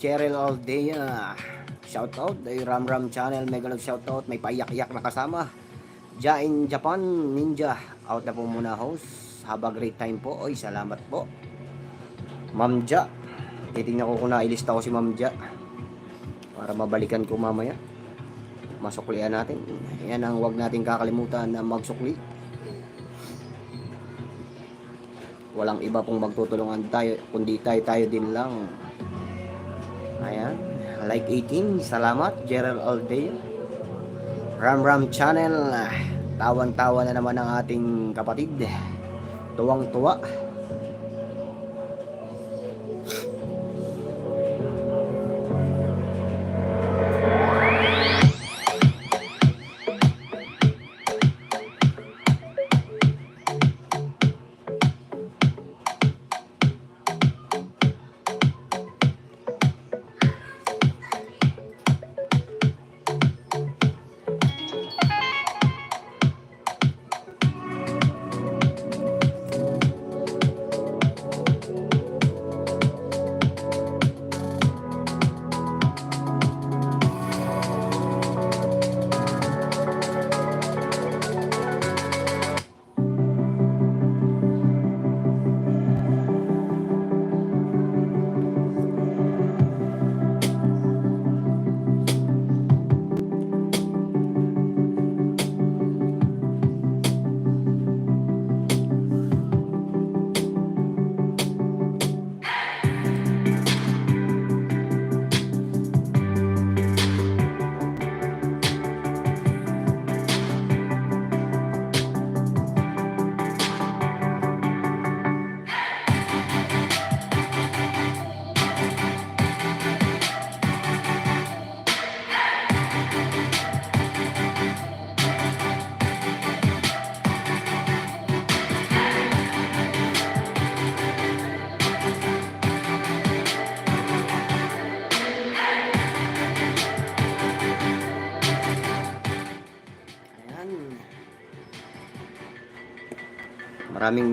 Cheryl Aldea. Shoutout ay Ram Channel, mega love shoutout. May paiyak-iyak na kasama. Ja in Japan, Ninja. Out na po muna host. Have a great time po. Oy, salamat po. Ma'am Ja. Titingnan ko kung nailista ko si Ma'am Ja. Para mabalikan ko mamaya. Masuklian natin. Yan ang wag natin kakalimutan na magsukli. Walang iba pong magtutulungan tayo, kundi tayo din lang. Ayan. Like 18. Salamat. Gerald Aldea. Ram Channel. Tawan-tawa na naman ang ating kapatid. Tuwang-tuwa.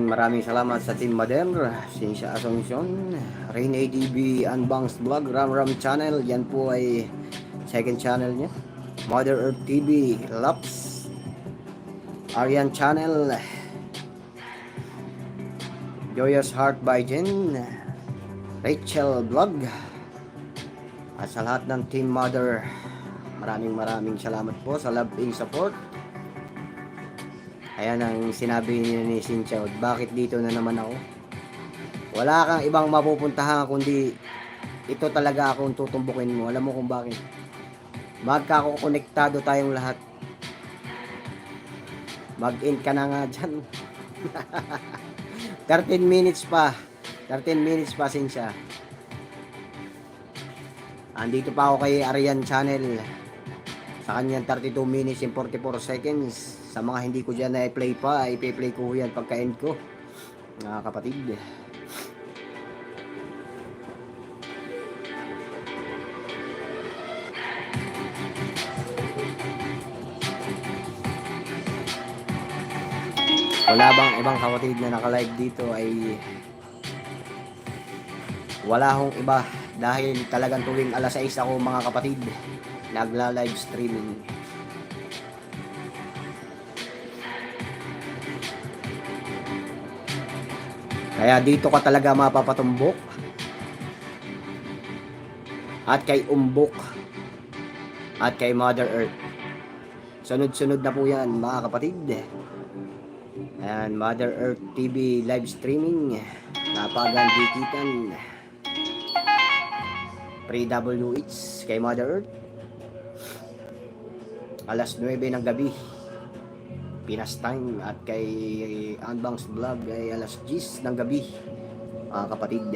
Maraming salamat sa Team Mader, Ciencia Asuncion, Rain ATV, Unbounce Vlog, Ram Channel. Yan po ay second channel niya. Mother Earth TV, Laps, Aryan Channel, Joyous Heart by Jen, Rachel Vlog. At sa lahat ng Team Mother, maraming salamat po sa love and support. Ayan ang sinabi ni Cynthia, bakit dito na naman ako? Wala kang ibang mapupuntahan kundi ito talaga akong tutumbukin mo. Alam mo kung bakit? Magkakonektado tayong lahat. Mag-in ka na nga dyan. 13 minutes pa. 13 minutes pa, Cynthia. Andito pa ako kay Aryan Channel. Sa kanyang 32 minutes and 44 seconds. Sa mga hindi ko dyan na-play pa, ipi-play ko yan pagka-end ko. Mga kapatid. Wala bang ibang kapatid na naka-live dito ay wala hong iba dahil talagang tuwing alas 6 ako mga kapatid nagla-live streaming. Kaya dito ka talaga mapapatumbok. At kay Umbok. At kay Mother Earth. Sunod-sunod na po yan mga kapatid. Ayan, Mother Earth TV live streaming. Napagandikitan. Pre-WH kay Mother Earth. Alas 9 ng gabi. Pinas time. At kay Unbounce Vlog ay alas 10 ng gabi mga kapatid.